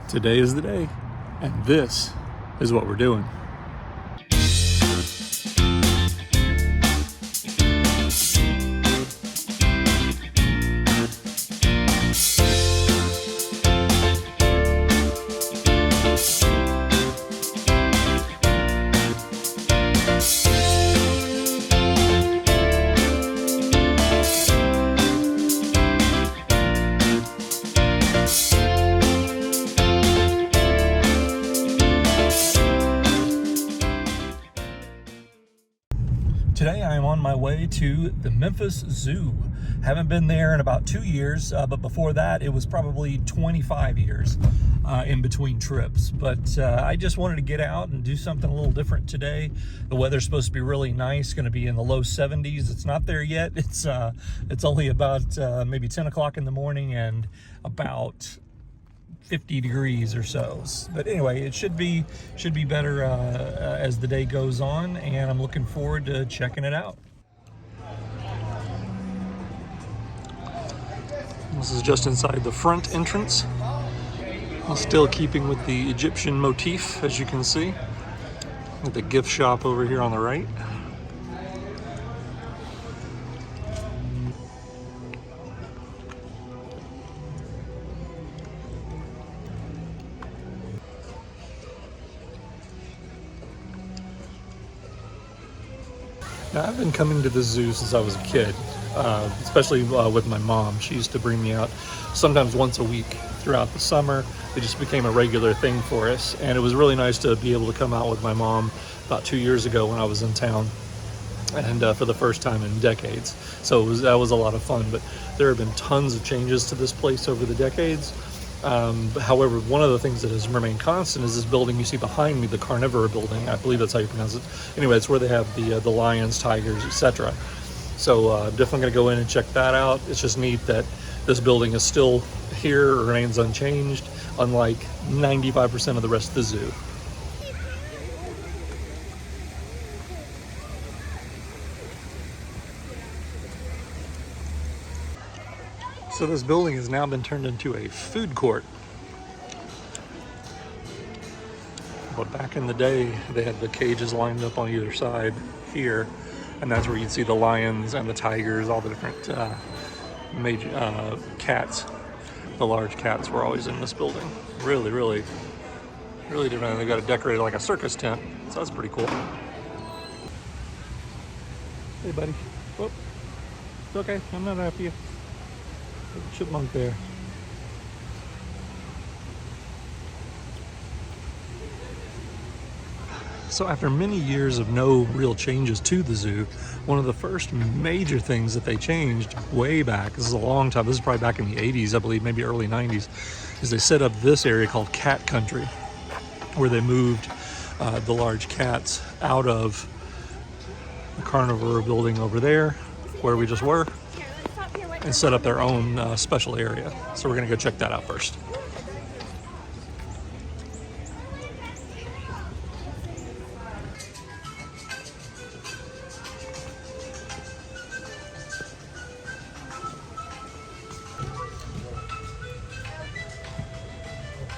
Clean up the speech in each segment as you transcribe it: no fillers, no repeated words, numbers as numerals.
Today is the day, and this is what we're doing. Today I am on my way to the Memphis Zoo. Haven't been there in about 2 years, but before that it was probably 25 years in between trips. But I just wanted to get out and do something a little different today. The weather's supposed to be really nice, going to be in the low 70s. It's not there yet. It's only about maybe 10 o'clock in the morning and about 50 degrees or so. But anyway, it should be better as the day goes on, and I'm looking forward to checking it out. This is just inside the front entrance. Still keeping with the Egyptian motif, as you can see, with the gift shop over here on the right. Now, I've been coming to the zoo since I was a kid, especially with my mom. She used to bring me out sometimes once a week throughout the summer. It just became a regular thing for us, and it was really nice to be able to come out with my mom about 2 years ago when I was in town, and for the first time in decades. So that was a lot of fun, but there have been tons of changes to this place over the decades. However, one of the things that has remained constant is this building you see behind me, the Carnivora building. I believe that's how you pronounce it. Anyway, it's where they have the lions, tigers, etc. So I'm definitely going to go in and check that out. It's just neat that this building is still here, remains unchanged, unlike 95% of the rest of the zoo. So this building has now been turned into a food court. But back in the day, they had the cages lined up on either side here, and that's where you'd see the lions and the tigers, all the different major cats. The large cats were always in this building. Really different. They got it decorated like a circus tent, so that's pretty cool. Hey, buddy. Whoop. It's okay. I'm not after you. Chipmunk there. So after many years of no real changes to the zoo, one of the first major things that they changed way back, this is a long time, this is probably back in the 80s, I believe, maybe early 90s, is they set up this area called Cat Country, where they moved the large cats out of the Carnivora building over there, where we just were, and set up their own special area. So we're gonna go check that out first.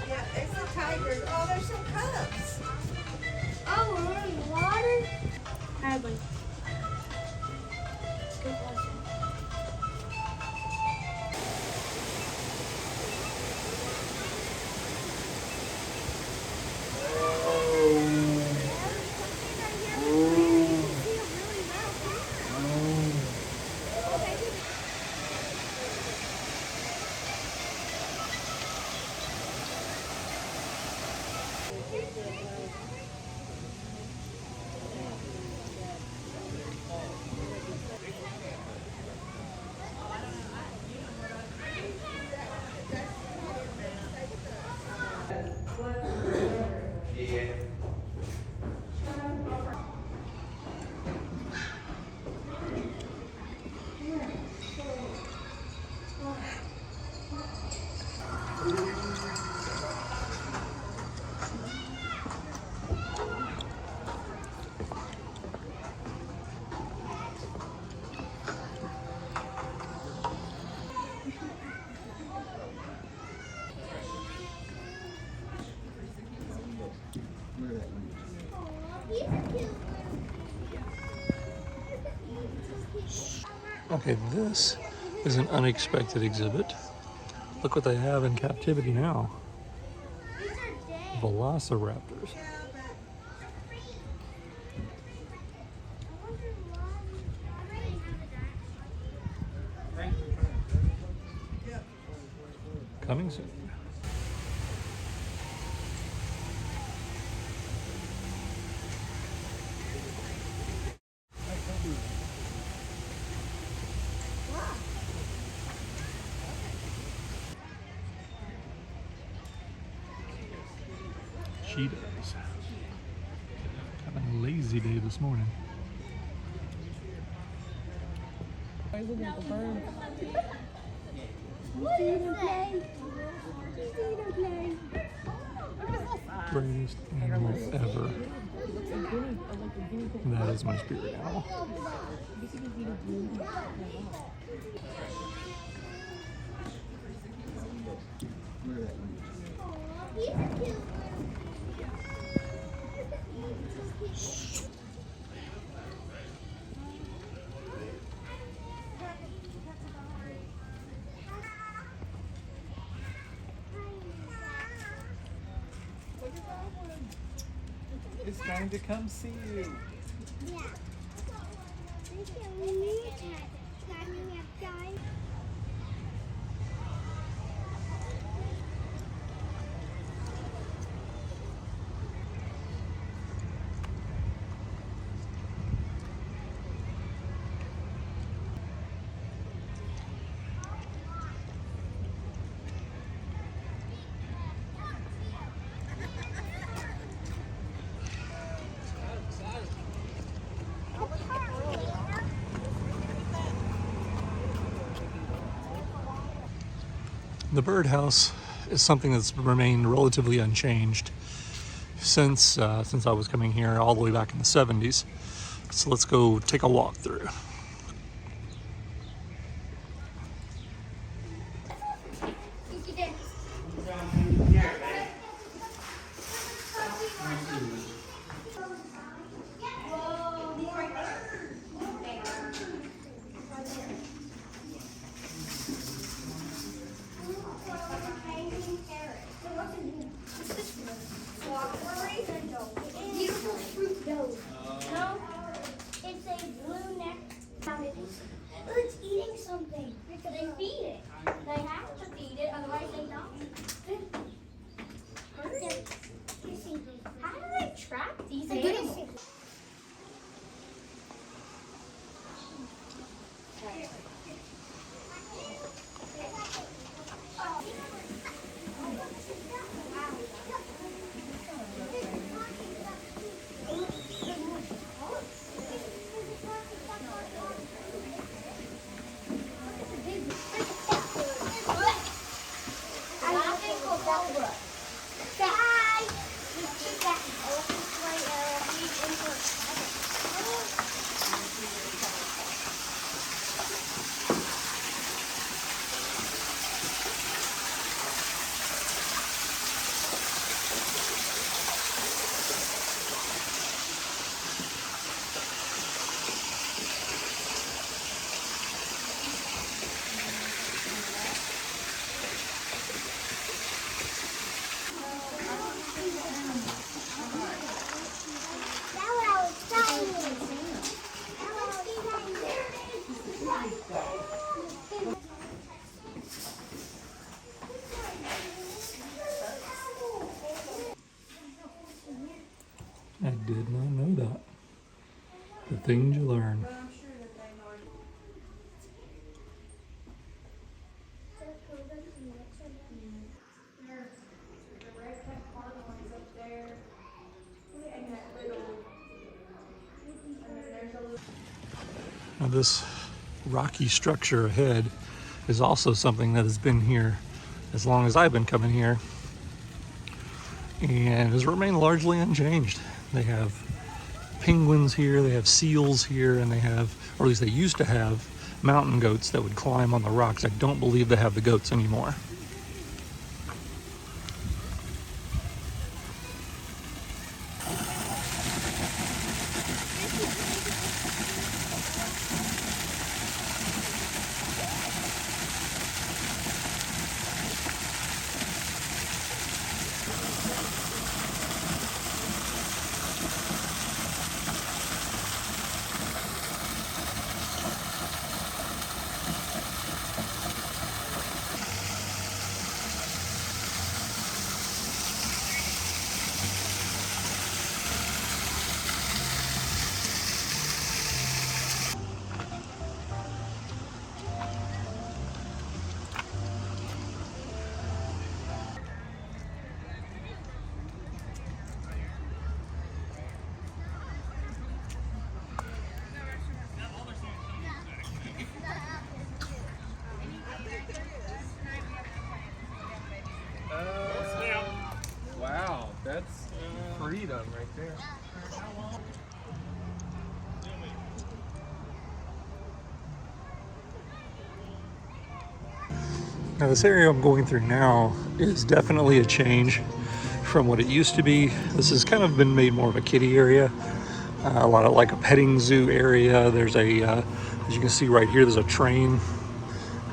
Yeah, there's some tigers. Oh, there's some cubs. Oh, we're in water? Hardly. Good question. Okay, this is an unexpected exhibit. Look what they have in captivity now. These are dead. Velociraptors. Yeah, but I wonder why they have a diet. Coming soon. Cheetahs. Kind of a lazy day this morning. What is that? Greatest animal ever. That is my spirit animal. It's time to come see you. Yeah. The birdhouse is something that's remained relatively unchanged since I was coming here all the way back in the 70s. So let's go take a walk through. Beautiful fruit dough. No, it's a blue neck. Oh, it's eating something. They feed it. They have to feed it, otherwise they don't. How do they trap these animals? I did not know that. The things you learn. but I'm sure that they know. The red cap one's up there. And that little. And then there's a little. Now this rocky structure ahead is also something that has been here as long as I've been coming here and has remained largely unchanged. They have penguins here, they have seals here, and they have, or at least they used to have, mountain goats that would climb on the rocks. I don't believe they have the goats anymore. breed them right there. Now this area I'm going through now is definitely a change from what it used to be. This has kind of been made more of a kiddie area. A lot of like a petting zoo area. There's a, as you can see right here, there's a train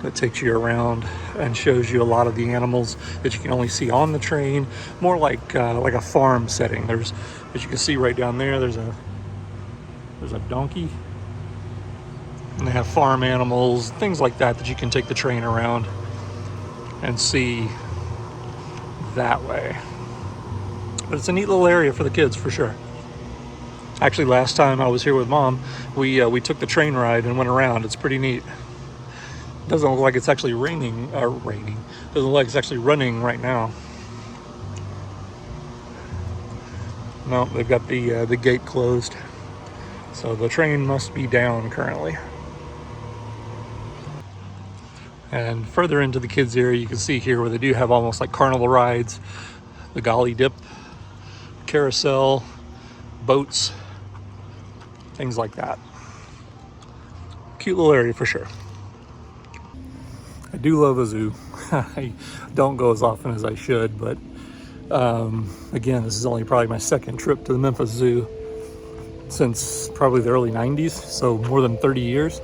that takes you around and shows you a lot of the animals that you can only see on the train. More like a farm setting. There's, as you can see right down there, there's a donkey. And they have farm animals, things like that that you can take the train around and see that way. But it's a neat little area for the kids for sure. Actually, last time I was here with Mom, we took the train ride and went around. It's pretty neat. Doesn't look like it's actually raining. Doesn't look like it's actually running right now. No, they've got the gate closed. So the train must be down currently. And further into the kids area, you can see here where they do have almost like carnival rides, the golly dip, carousel, boats, things like that. Cute little area for sure. I do love a zoo. I don't go as often as I should, but again, this is only probably my second trip to the Memphis Zoo since probably the early 90s, so more than 30 years.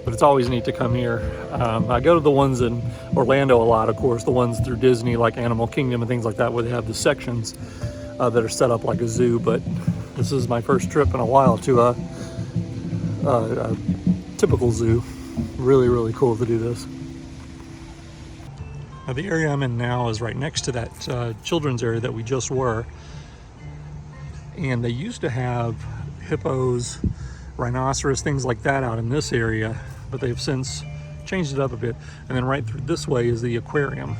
But it's always neat to come here. I go to the ones in Orlando a lot, of course, the ones through Disney, like Animal Kingdom and things like that, where they have the sections that are set up like a zoo. But this is my first trip in a while to a typical zoo. Really, really cool to do this. Now, the area I'm in now is right next to that children's area that we just were. And they used to have hippos, rhinoceros, things like that out in this area, but they've since changed it up a bit. And then right through this way is the aquarium.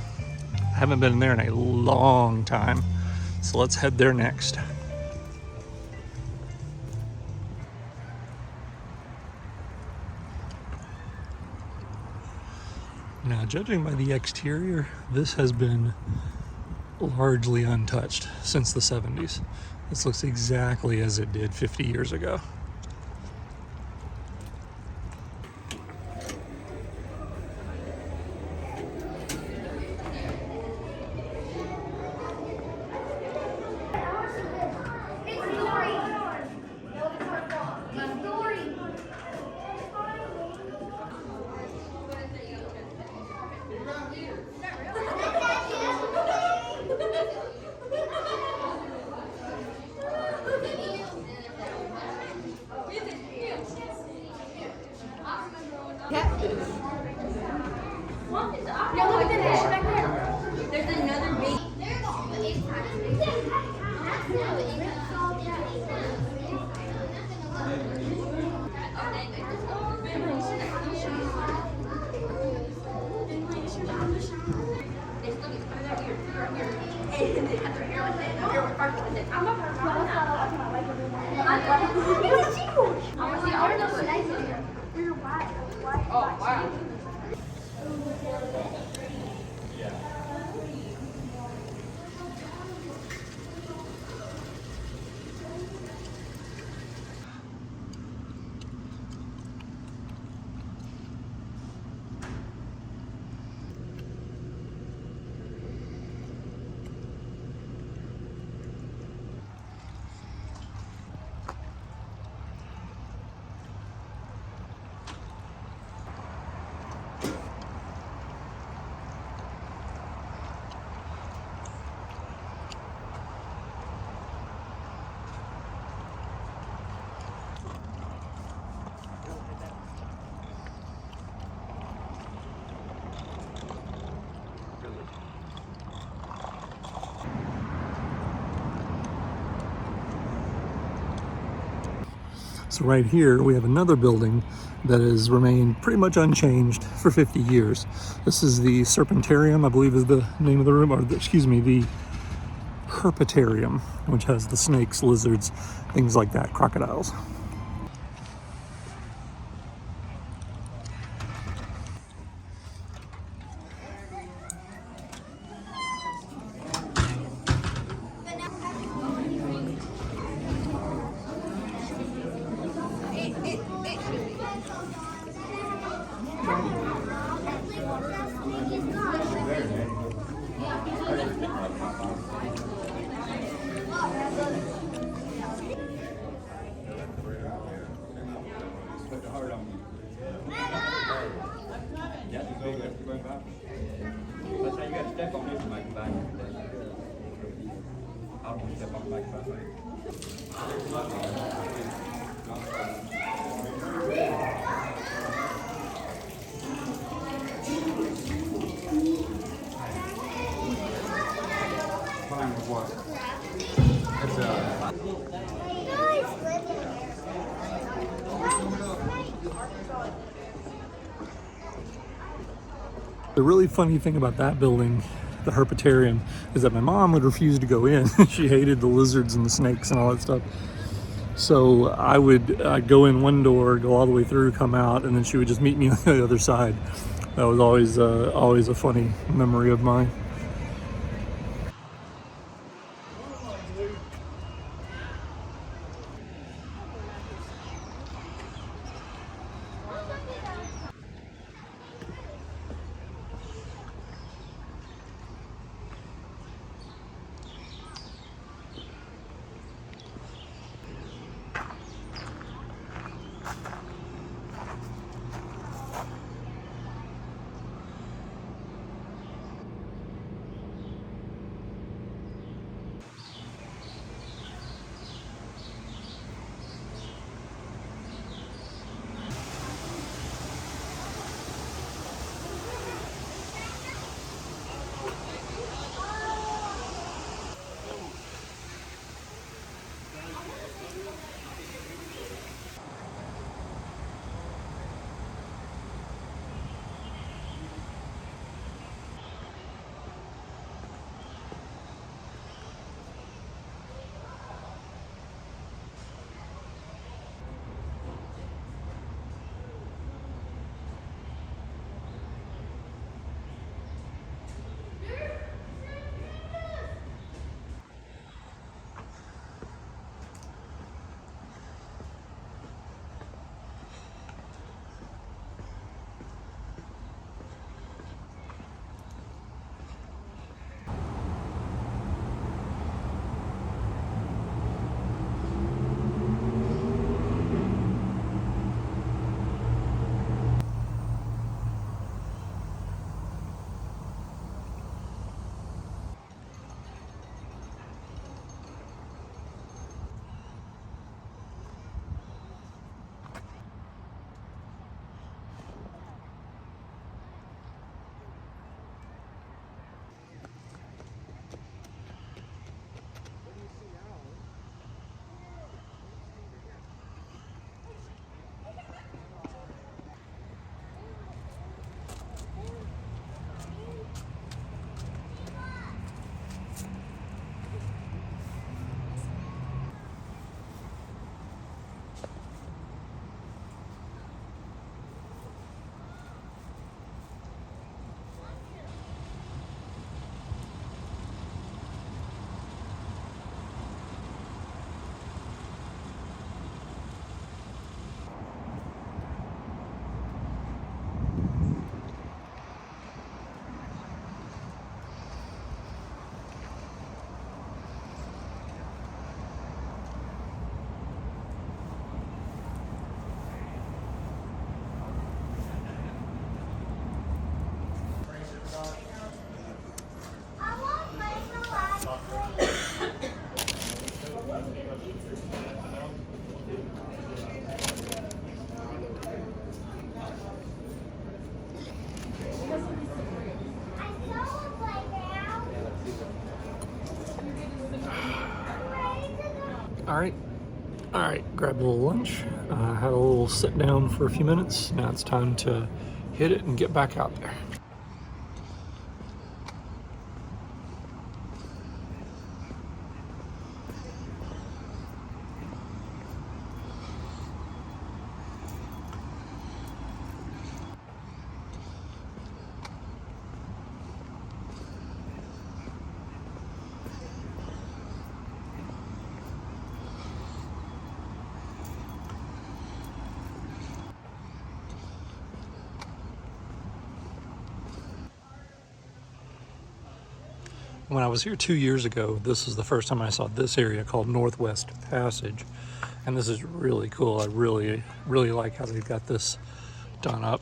I haven't been in there in a long time, so let's head there next. Now, judging by the exterior, this has been largely untouched since the 70s. This looks exactly as it did 50 years ago. No, look at the fish back there. There's another big. Oh, wow. So right here we have another building that has remained pretty much unchanged for 50 years. This is the Serpentarium, I believe is the name of the room, or excuse me, the Herpetarium, which has the snakes, lizards, things like that, crocodiles. Step on the back of that way. Fine with what? It's The really funny thing about that building, the herpetarium, is that my mom would refuse to go in. She hated the lizards and the snakes and all that stuff. So I'd go in one door, go all the way through, come out, and then she would just meet me on the other side. That was always a funny memory of mine. All right, grabbed a little lunch, had a little sit down for a few minutes. Now it's time to hit it and get back out there. When I was here 2 years ago, this is the first time I saw this area called Northwest Passage. And this is really cool. I really like how they've got this done up.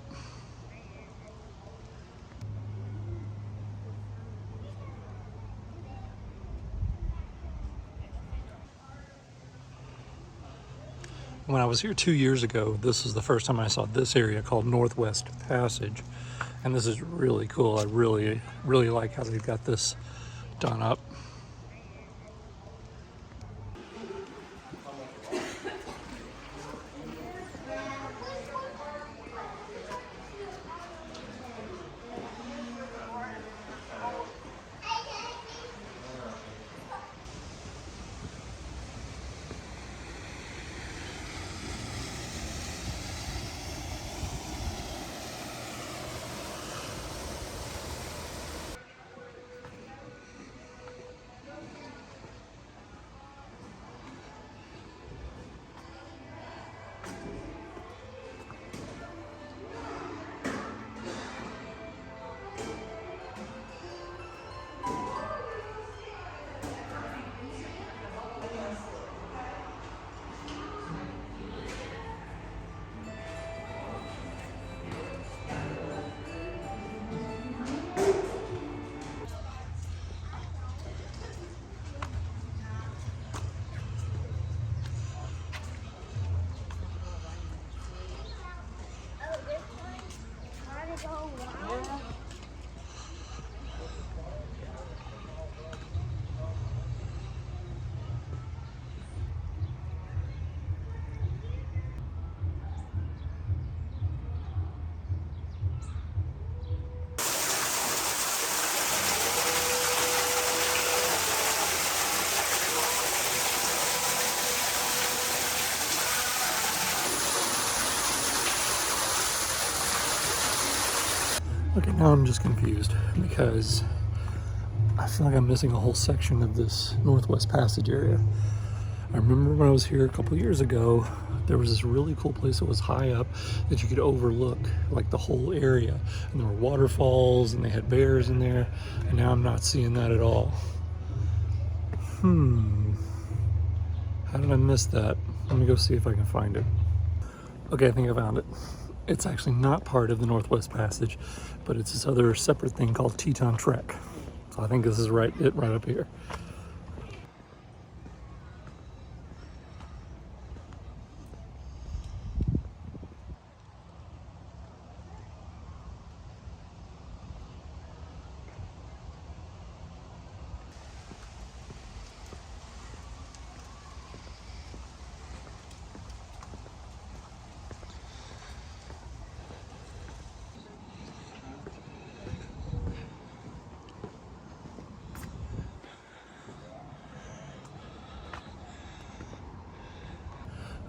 When I was here 2 years ago, this was the first time I saw this area called Northwest Passage. And this is really cool. I really like how they've got this done up. Oh, this one? Try to go around. Okay, now I'm just confused because I feel like I'm missing a whole section of this Northwest Passage area. I remember when I was here a couple years ago, there was this really cool place that was high up that you could overlook like the whole area. And there were waterfalls and they had bears in there. And now I'm not seeing that at all. How did I miss that? Let me go see if I can find it. Okay, I think I found it. It's actually not part of the Northwest Passage, but it's this other separate thing called Teton Trek. So I think this is right up here.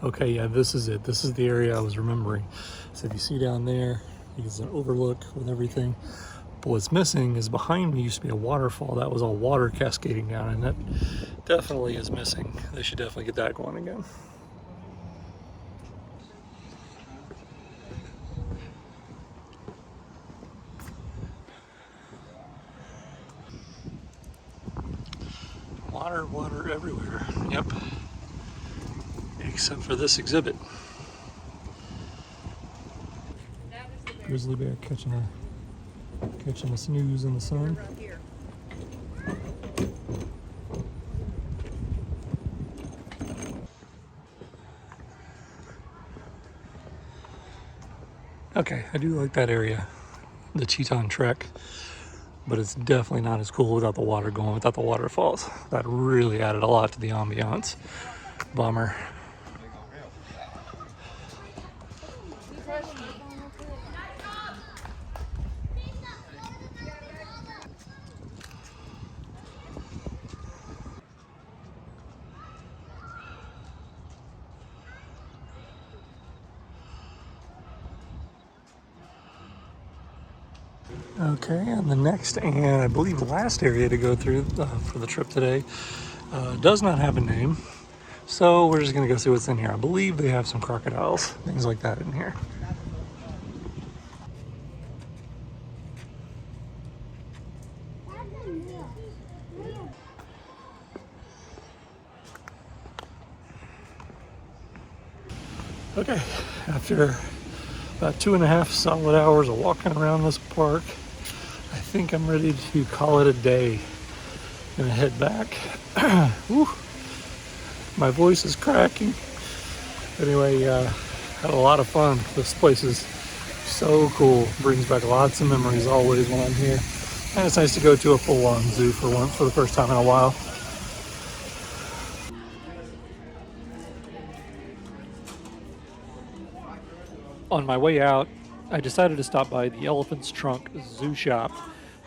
Okay, yeah, this is it. This is the area I was remembering. So if you see down there, it's an overlook with everything. But what's missing is behind me used to be a waterfall. That was all water cascading down, and that definitely is missing. They should definitely get that going again. Water everywhere. Yep. Except for this exhibit. Grizzly bear catching a snooze in the sun. Okay, I do like that area, the Teton Trek, but it's definitely not as cool without the water going, without the waterfalls. That really added a lot to the ambiance. Bummer. Okay, and the next and I believe last area to go through for the trip today does not have a name. So we're just gonna go see what's in here. I believe they have some crocodiles, things like that in here. Okay, after about 2.5 solid hours of walking around this park, I think I'm ready to call it a day. Gonna head back. Whew. My voice is cracking. Anyway, had a lot of fun. This place is so cool. Brings back lots of memories always when I'm here. And it's nice to go to a full-on zoo for the first time in a while. On my way out, I decided to stop by the Elephant's Trunk Zoo Shop.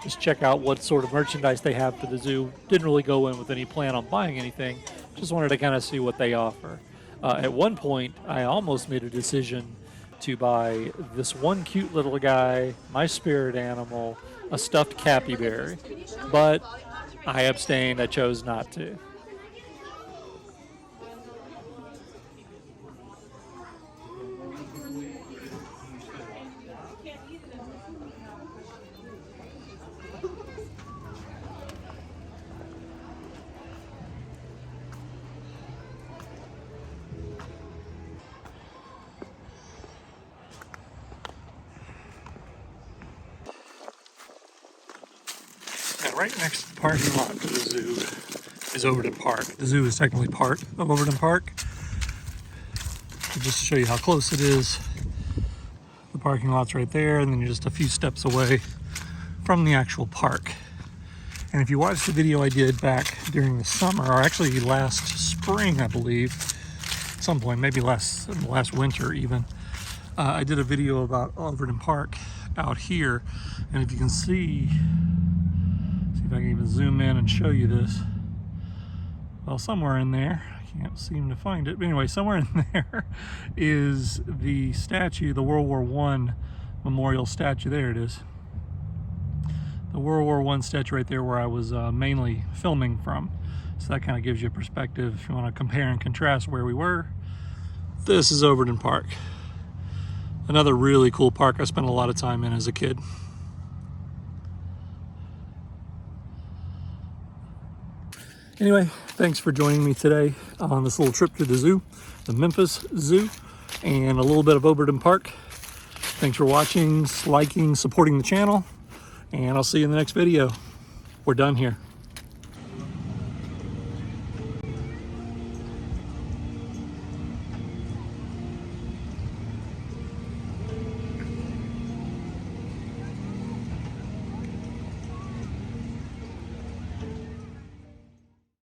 Just check out what sort of merchandise they have for the zoo. Didn't really go in with any plan on buying anything. Just wanted to kind of see what they offer. At one point, I almost made a decision to buy this one cute little guy, my spirit animal, a stuffed capybara, but I abstained. I chose not to. And right next to the parking lot to the zoo is Overton Park. The zoo is technically part of Overton Park. So just to show you how close it is, the parking lot's right there, and then you're just a few steps away from the actual park. And if you watch the video I did back during the summer, or actually last spring, I believe, at some point, maybe last winter even, I did a video about Overton Park out here. And if you can see if I can even zoom in and show you this. Well, somewhere in there, I can't seem to find it, but anyway, somewhere in there is the statue, the World War I memorial statue. There it is. The World War I statue right there where I was mainly filming from. So that kind of gives you a perspective if you want to compare and contrast where we were. This is Overton Park. Another really cool park I spent a lot of time in as a kid. Anyway, thanks for joining me today on this little trip to the zoo, the Memphis Zoo, and a little bit of Overton Park. Thanks for watching, liking, supporting the channel, and I'll see you in the next video. We're done here.